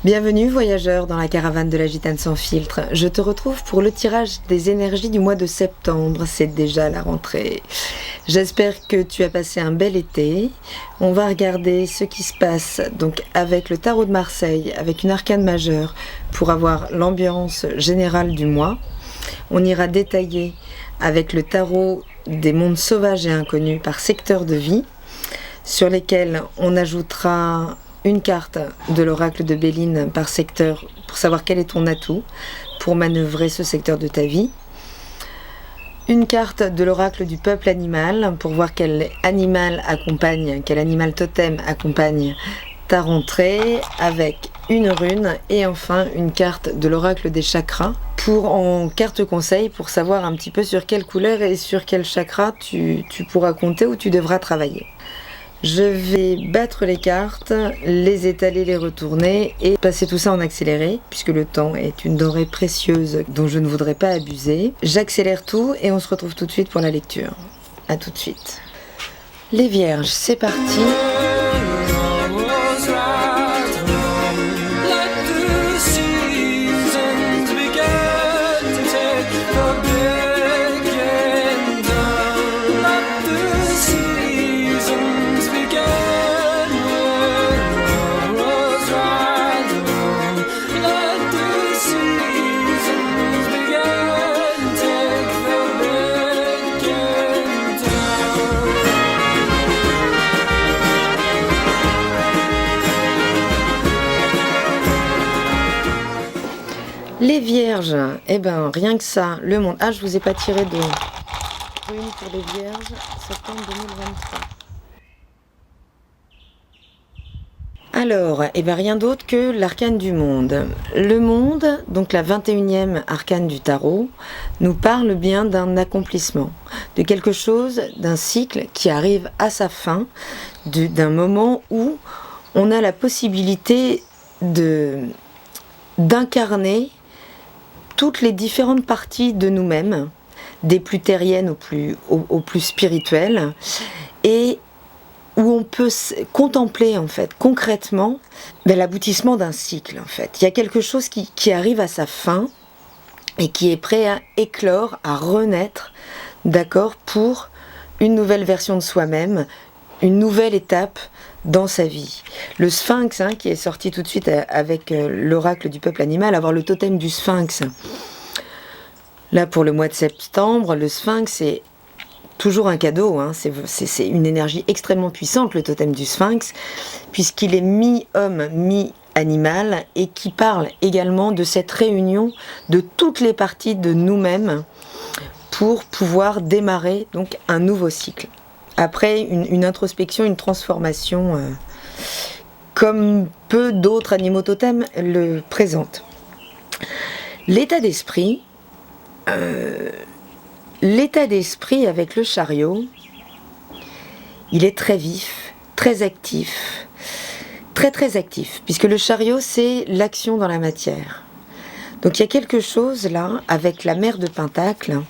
Bienvenue voyageurs dans la caravane de la Gitane sans filtre. Je te retrouve pour le tirage des énergies du mois de septembre. C'est déjà la rentrée. J'espère que tu as passé un bel été. On va regarder ce qui se passe donc avec le tarot de Marseille, avec une arcane majeure pour avoir l'ambiance générale du mois. On ira détailler avec le tarot des mondes sauvages et inconnus par secteur de vie, sur lesquels on ajoutera une carte de l'oracle de Béline par secteur pour savoir quel est ton atout pour manœuvrer ce secteur de ta vie. Une carte de l'oracle du peuple animal pour voir quel animal totem accompagne ta rentrée avec une rune. Et enfin une carte de l'oracle des chakras en carte conseil pour savoir un petit peu sur quelle couleur et sur quel chakra tu pourras compter ou tu devras travailler. Je vais battre les cartes, les étaler, les retourner et passer tout ça en accéléré, puisque le temps est une denrée précieuse dont je ne voudrais pas abuser. J'accélère tout et on se retrouve tout de suite pour la lecture. A tout de suite. Les Vierges, c'est parti. Les Vierges, rien que ça, le monde. Ah, je vous ai pas tiré de rune pour les Vierges, septembre 2023. Alors, rien d'autre que l'arcane du monde. Le monde, donc la 21e arcane du tarot, nous parle bien d'un accomplissement, de quelque chose, d'un cycle qui arrive à sa fin, d'un moment où on a la possibilité d'incarner toutes les différentes parties de nous-mêmes, des plus terriennes aux plus spirituelles, et où on peut contempler en fait concrètement l'aboutissement d'un cycle. En fait, il y a quelque chose qui arrive à sa fin et qui est prêt à éclore, à renaître, d'accord, pour une nouvelle version de soi-même, une nouvelle étape dans sa vie. Le sphinx, qui est sorti tout de suite avec l'oracle du peuple animal, avoir le totem du sphinx. Là, pour le mois de septembre, le sphinx, c'est toujours un cadeau. C'est une énergie extrêmement puissante, le totem du sphinx, puisqu'il est mi-homme, mi-animal, et qui parle également de cette réunion de toutes les parties de nous-mêmes pour pouvoir démarrer donc un nouveau cycle. Après une introspection, une transformation, comme peu d'autres animaux totems le présentent. L'état d'esprit avec le chariot, il est très vif, très actif, très actif, puisque le chariot, c'est l'action dans la matière. Donc il y a quelque chose là, avec la mère de Pentacle.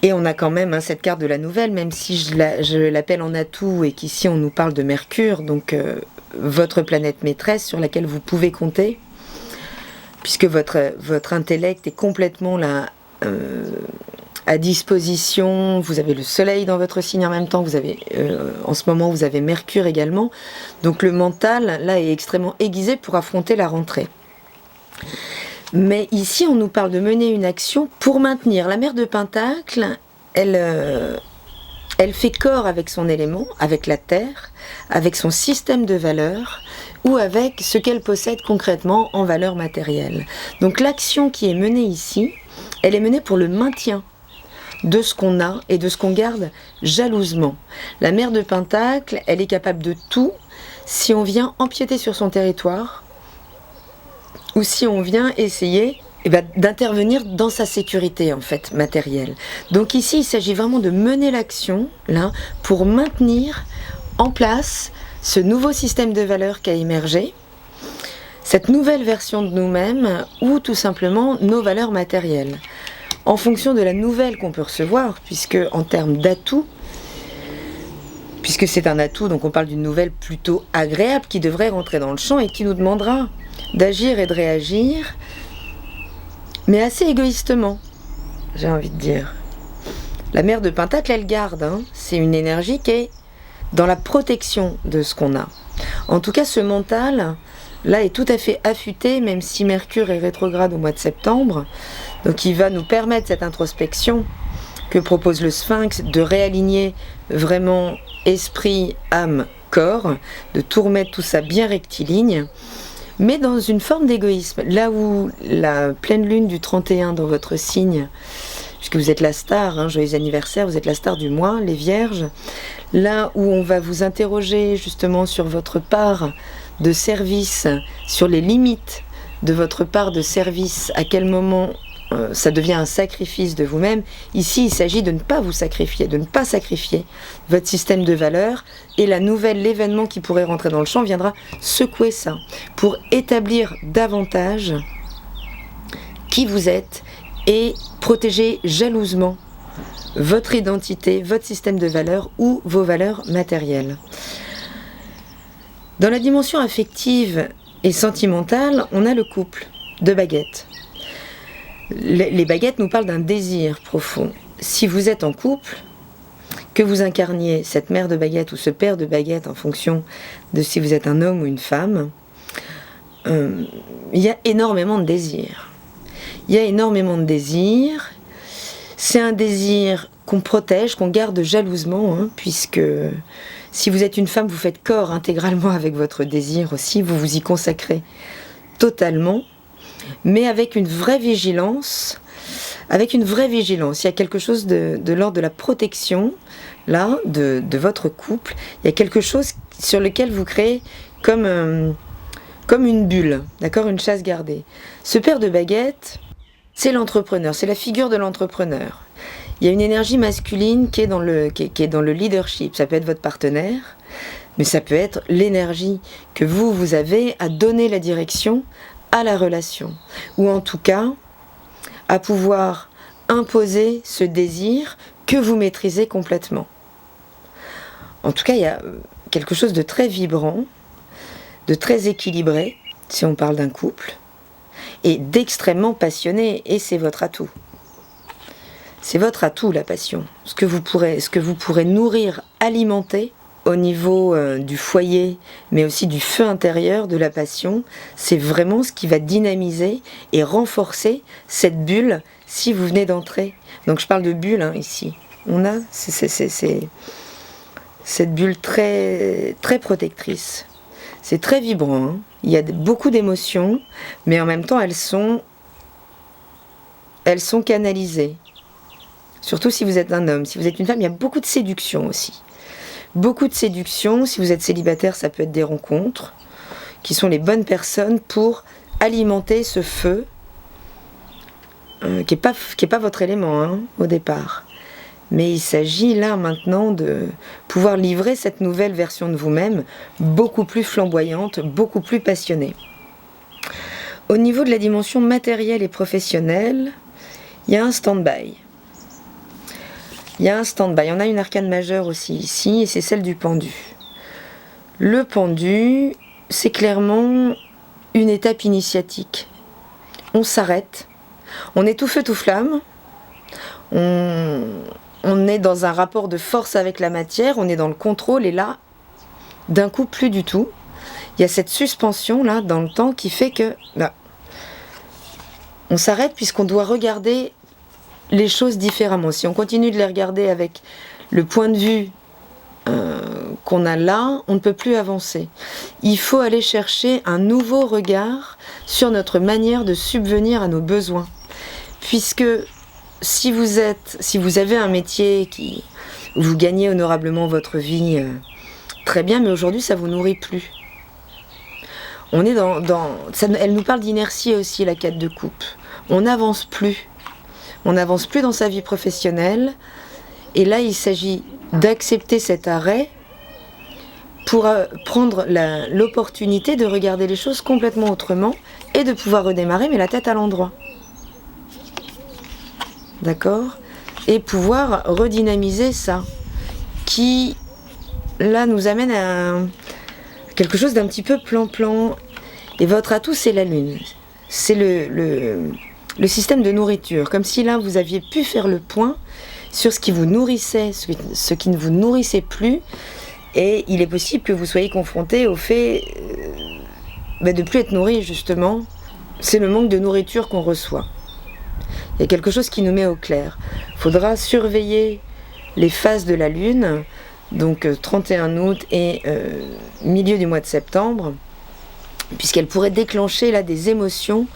Et on a quand même cette carte de la nouvelle, même si je l'appelle en atout et qu'ici on nous parle de Mercure, donc votre planète maîtresse sur laquelle vous pouvez compter, puisque votre intellect est complètement là à disposition. Vous avez le soleil dans votre signe en même temps, en ce moment vous avez Mercure également, donc le mental là est extrêmement aiguisé pour affronter la rentrée. Mais ici, on nous parle de mener une action pour maintenir. La mère de Pentacle, elle fait corps avec son élément, avec la terre, avec son système de valeurs, ou avec ce qu'elle possède concrètement en valeurs matérielles. Donc l'action qui est menée ici, elle est menée pour le maintien de ce qu'on a et de ce qu'on garde jalousement. La mère de Pentacle, elle est capable de tout si on vient empiéter sur son territoire, ou si on vient essayer d'intervenir dans sa sécurité en fait matérielle. Donc ici, il s'agit vraiment de mener l'action là pour maintenir en place ce nouveau système de valeurs qui a émergé, cette nouvelle version de nous-mêmes ou tout simplement nos valeurs matérielles, en fonction de la nouvelle qu'on peut recevoir, puisque en termes d'atouts, puisque c'est un atout, donc on parle d'une nouvelle plutôt agréable qui devrait rentrer dans le champ et qui nous demandera d'agir et de réagir, mais assez égoïstement, j'ai envie de dire. La mère de Pentacle, elle garde, hein. C'est une énergie qui est dans la protection de ce qu'on a. En tout cas, ce mental, là, est tout à fait affûté, même si Mercure est rétrograde au mois de septembre. Donc il va nous permettre cette introspection que propose le Sphinx, de réaligner vraiment esprit, âme, corps, de tout remettre tout ça bien rectiligne, mais dans une forme d'égoïsme. Là où la pleine lune du 31 dans votre signe, puisque vous êtes la star, hein, joyeux anniversaire, vous êtes la star du mois, les vierges, là où on va vous interroger justement sur votre part de service, sur les limites de votre part de service, à quel moment ça devient un sacrifice de vous-même. Ici, il s'agit de ne pas vous sacrifier, de ne pas sacrifier votre système de valeurs, et l'événement qui pourrait rentrer dans le champ viendra secouer ça, pour établir davantage qui vous êtes et protéger jalousement votre identité, votre système de valeurs ou vos valeurs matérielles. Dans la dimension affective et sentimentale, on a le couple de baguettes. Les baguettes nous parlent d'un désir profond. Si vous êtes en couple, que vous incarniez cette mère de baguettes ou ce père de baguettes en fonction de si vous êtes un homme ou une femme, il y a énormément de désir. Il y a énormément de désir. C'est un désir qu'on protège, qu'on garde jalousement, hein, puisque si vous êtes une femme, vous faites corps intégralement avec votre désir aussi, vous vous y consacrez totalement, mais avec une vraie vigilance. Avec une vraie vigilance, il y a quelque chose de l'ordre de la protection, là, de votre couple. Il y a quelque chose sur lequel vous créez comme une bulle, d'accord, une chasse gardée. Ce père de baguettes, c'est l'entrepreneur, c'est la figure de l'entrepreneur. Il y a une énergie masculine qui est dans le leadership. Ça peut être votre partenaire, mais ça peut être l'énergie que vous avez à donner la direction à la relation, ou en tout cas à pouvoir imposer ce désir que vous maîtrisez complètement. En tout cas, il y a quelque chose de très vibrant, de très équilibré, si on parle d'un couple, et d'extrêmement passionné, et c'est votre atout. C'est votre atout, la passion. Ce que vous pourrez nourrir, alimenter au niveau du foyer, mais aussi du feu intérieur de la passion, c'est vraiment ce qui va dynamiser et renforcer cette bulle si vous venez d'entrer. Donc je parle de bulle, hein, ici. On a cette bulle très, très protectrice. C'est très vibrant, hein. Il y a beaucoup d'émotions, mais en même temps elles sont canalisées. Surtout si vous êtes un homme. Si vous êtes une femme, il y a beaucoup de séduction aussi. Beaucoup de séduction. Si vous êtes célibataire, ça peut être des rencontres qui sont les bonnes personnes pour alimenter ce feu qui est pas votre élément, hein, au départ. Mais il s'agit là maintenant de pouvoir livrer cette nouvelle version de vous-même, beaucoup plus flamboyante, beaucoup plus passionnée. Au niveau de la dimension matérielle et professionnelle, il y a un stand-by. On a une arcane majeure aussi ici, et c'est celle du pendu. Le pendu, c'est clairement une étape initiatique. On s'arrête, on est tout feu tout flamme, on est dans un rapport de force avec la matière, on est dans le contrôle, et là, d'un coup, plus du tout. Il y a cette suspension là dans le temps qui fait que on s'arrête puisqu'on doit regarder les choses différemment. Si on continue de les regarder avec le point de vue qu'on a là, on ne peut plus avancer. Il faut aller chercher un nouveau regard sur notre manière de subvenir à nos besoins. Puisque si vous avez un métier où vous gagnez honorablement votre vie, très bien, mais aujourd'hui ça vous nourrit plus. On est elle nous parle d'inertie aussi, la quête de coupe. On n'avance plus. On n'avance plus dans sa vie professionnelle. Et là, il s'agit d'accepter cet arrêt pour prendre l'opportunité de regarder les choses complètement autrement et de pouvoir redémarrer, mais la tête à l'endroit. D'accord ? Et pouvoir redynamiser ça, qui là, nous amène à quelque chose d'un petit peu plan-plan. Et votre atout, c'est la Lune. C'est le système de nourriture. Comme si là, vous aviez pu faire le point sur ce qui vous nourrissait, ce qui ne vous nourrissait plus. Et il est possible que vous soyez confronté au fait de ne plus être nourri, justement. C'est le manque de nourriture qu'on reçoit. Il y a quelque chose qui nous met au clair. Il faudra surveiller les phases de la Lune, donc 31 août et milieu du mois de septembre, puisqu'elle pourrait déclencher là des émotions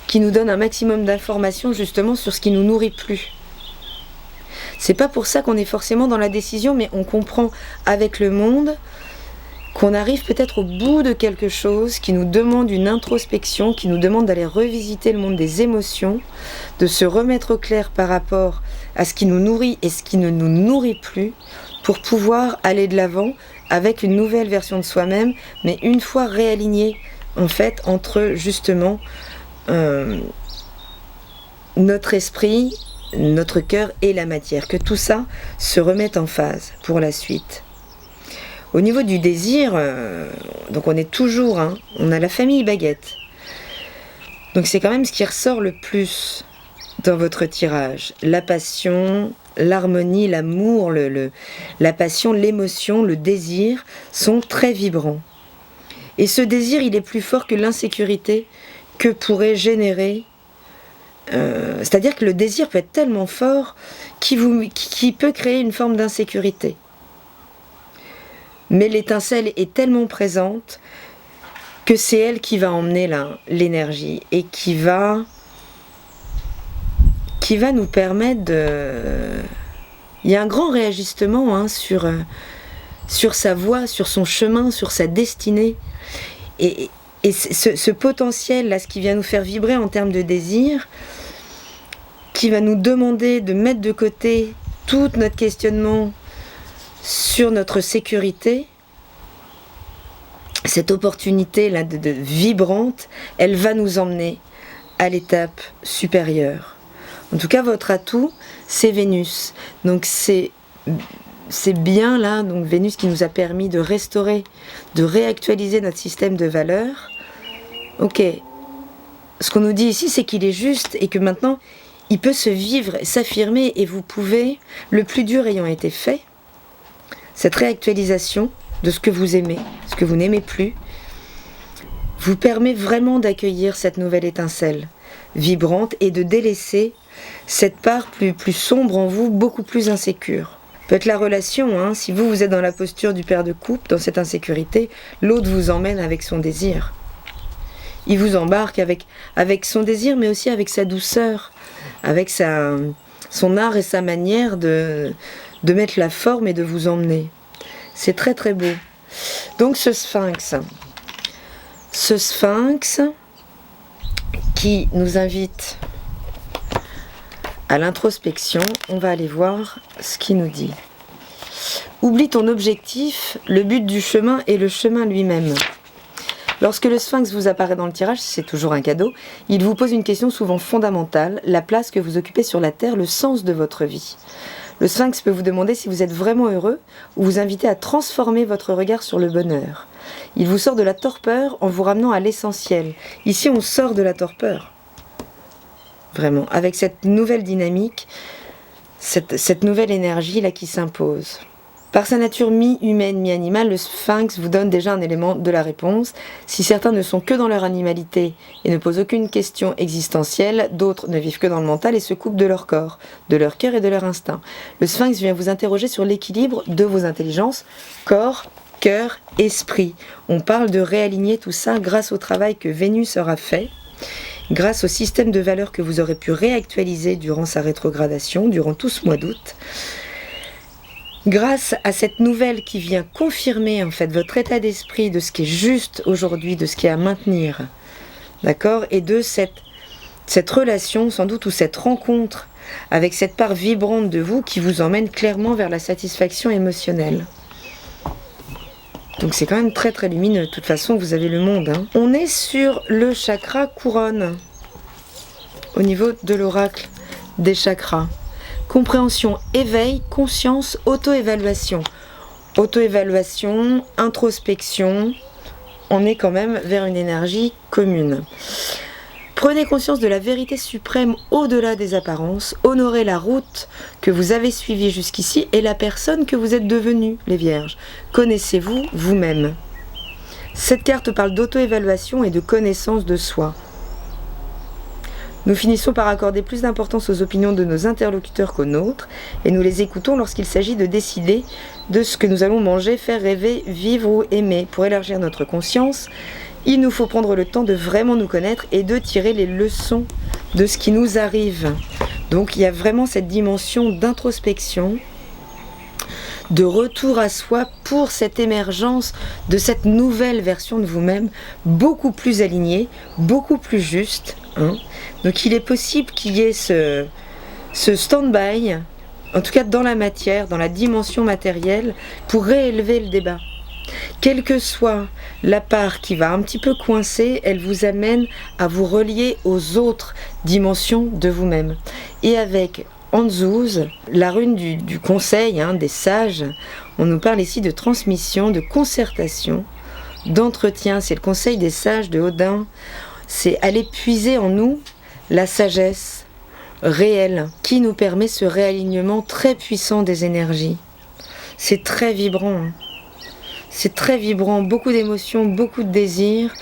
qui nous donnent un maximum d'informations justement sur ce qui nous nourrit plus. C'est pas pour ça qu'on est forcément dans la décision, mais on comprend avec le monde qu'on arrive peut-être au bout de quelque chose qui nous demande une introspection, qui nous demande d'aller revisiter le monde des émotions, de se remettre au clair par rapport à ce qui nous nourrit et ce qui ne nous nourrit plus, pour pouvoir aller de l'avant avec une nouvelle version de soi-même, mais une fois réalignée en fait entre justement notre esprit, notre cœur et la matière, que tout ça se remette en phase pour la suite. Au niveau du désir, donc on est toujours, on a la famille baguette. Donc c'est quand même ce qui ressort le plus dans votre tirage. La passion, l'harmonie, l'amour, la passion, l'émotion, le désir sont très vibrants. Et ce désir, il est plus fort que l'insécurité que pourrait générer. C'est-à-dire que le désir peut être tellement fort qu'il peut créer une forme d'insécurité. Mais l'étincelle est tellement présente que c'est elle qui va emmener l'énergie et qui va nous permettre de... Il y a un grand réajustement sur sa voie, sur son chemin, sur sa destinée. Et ce potentiel-là, ce qui vient nous faire vibrer en termes de désir, qui va nous demander de mettre de côté tout notre questionnement sur notre sécurité, cette opportunité-là de vibrante, elle va nous emmener à l'étape supérieure. En tout cas, votre atout, c'est Vénus. Donc c'est bien là, donc Vénus qui nous a permis de restaurer, de réactualiser notre système de valeurs. Ok, ce qu'on nous dit ici, c'est qu'il est juste et que maintenant, il peut se vivre, s'affirmer et vous pouvez, le plus dur ayant été fait, cette réactualisation de ce que vous aimez, ce que vous n'aimez plus, vous permet vraiment d'accueillir cette nouvelle étincelle vibrante et de délaisser cette part plus sombre en vous, beaucoup plus insécure. Peut-être la relation, si vous êtes dans la posture du père de couple, dans cette insécurité, l'autre vous emmène avec son désir. Il vous embarque avec son désir, mais aussi avec sa douceur, avec son art et sa manière de mettre la forme et de vous emmener. C'est très très beau. Donc ce sphinx qui nous invite à l'introspection, on va aller voir ce qu'il nous dit. Oublie ton objectif, le but du chemin est le chemin lui-même. Lorsque le sphinx vous apparaît dans le tirage, c'est toujours un cadeau, il vous pose une question souvent fondamentale, la place que vous occupez sur la terre, le sens de votre vie. Le sphinx peut vous demander si vous êtes vraiment heureux ou vous inviter à transformer votre regard sur le bonheur. Il vous sort de la torpeur en vous ramenant à l'essentiel. Ici, on sort de la torpeur. Vraiment, avec cette nouvelle dynamique, cette nouvelle énergie là qui s'impose. Par sa nature mi-humaine, mi-animale, le sphinx vous donne déjà un élément de la réponse. Si certains ne sont que dans leur animalité et ne posent aucune question existentielle, d'autres ne vivent que dans le mental et se coupent de leur corps, de leur cœur et de leur instinct. Le sphinx vient vous interroger sur l'équilibre de vos intelligences, corps, cœur, esprit. On parle de réaligner tout ça grâce au travail que Vénus aura fait, grâce au système de valeurs que vous aurez pu réactualiser durant sa rétrogradation, durant tout ce mois d'août. Grâce à cette nouvelle qui vient confirmer en fait votre état d'esprit de ce qui est juste aujourd'hui, de ce qui est à maintenir, d'accord, et de cette relation sans doute ou cette rencontre avec cette part vibrante de vous qui vous emmène clairement vers la satisfaction émotionnelle. Donc c'est quand même très très lumineux. De toute façon, vous avez le monde. On est sur le chakra couronne au niveau de l'oracle des chakras. Compréhension, éveil, conscience, auto-évaluation. auto-évaluation, introspection, on est quand même vers une énergie commune. Prenez conscience de la vérité suprême au-delà des apparences, honorez la route que vous avez suivie jusqu'ici et la personne que vous êtes devenue, les Vierges. Connaissez-vous vous-même. Cette carte parle d'auto-évaluation et de connaissance de soi. Nous finissons par accorder plus d'importance aux opinions de nos interlocuteurs qu'aux nôtres, et nous les écoutons lorsqu'il s'agit de décider de ce que nous allons manger, faire rêver, vivre ou aimer. Pour élargir notre conscience, il nous faut prendre le temps de vraiment nous connaître et de tirer les leçons de ce qui nous arrive. Donc il y a vraiment cette dimension d'introspection, de retour à soi pour cette émergence de cette nouvelle version de vous-même, beaucoup plus alignée, beaucoup plus juste. Donc il est possible qu'il y ait ce stand-by, en tout cas dans la matière, dans la dimension matérielle, pour réélever le débat. Quelle que soit la part qui va un petit peu coincer, elle vous amène à vous relier aux autres dimensions de vous-même. Et avec Anzouz, la rune du conseil, des sages, on nous parle ici de transmission, de concertation, d'entretien. C'est le conseil des sages de Odin. C'est aller puiser en nous la sagesse réelle qui nous permet ce réalignement très puissant des énergies. C'est très vibrant. C'est très vibrant, beaucoup d'émotions, beaucoup de désirs.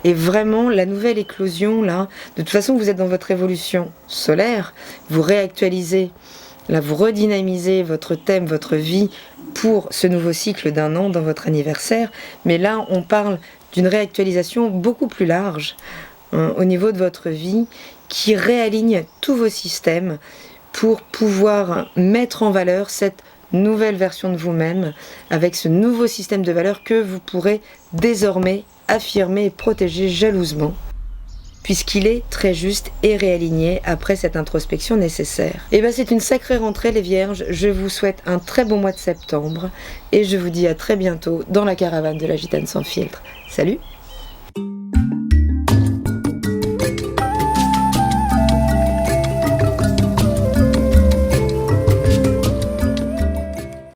Et vraiment, la nouvelle éclosion, là, de toute façon, vous êtes dans votre évolution solaire. Vous réactualisez, là, vous redynamisez votre thème, votre vie pour ce nouveau cycle d'un an dans votre anniversaire. Mais là, on parle d'une réactualisation beaucoup plus large au niveau de votre vie qui réaligne tous vos systèmes pour pouvoir mettre en valeur cette nouvelle version de vous-même avec ce nouveau système de valeurs que vous pourrez désormais affirmer et protéger jalousement puisqu'il est très juste et réaligné après cette introspection nécessaire. Et bien c'est une sacrée rentrée les Vierges, je vous souhaite un très bon mois de septembre et je vous dis à très bientôt dans la caravane de la Gitane sans filtre. Salut!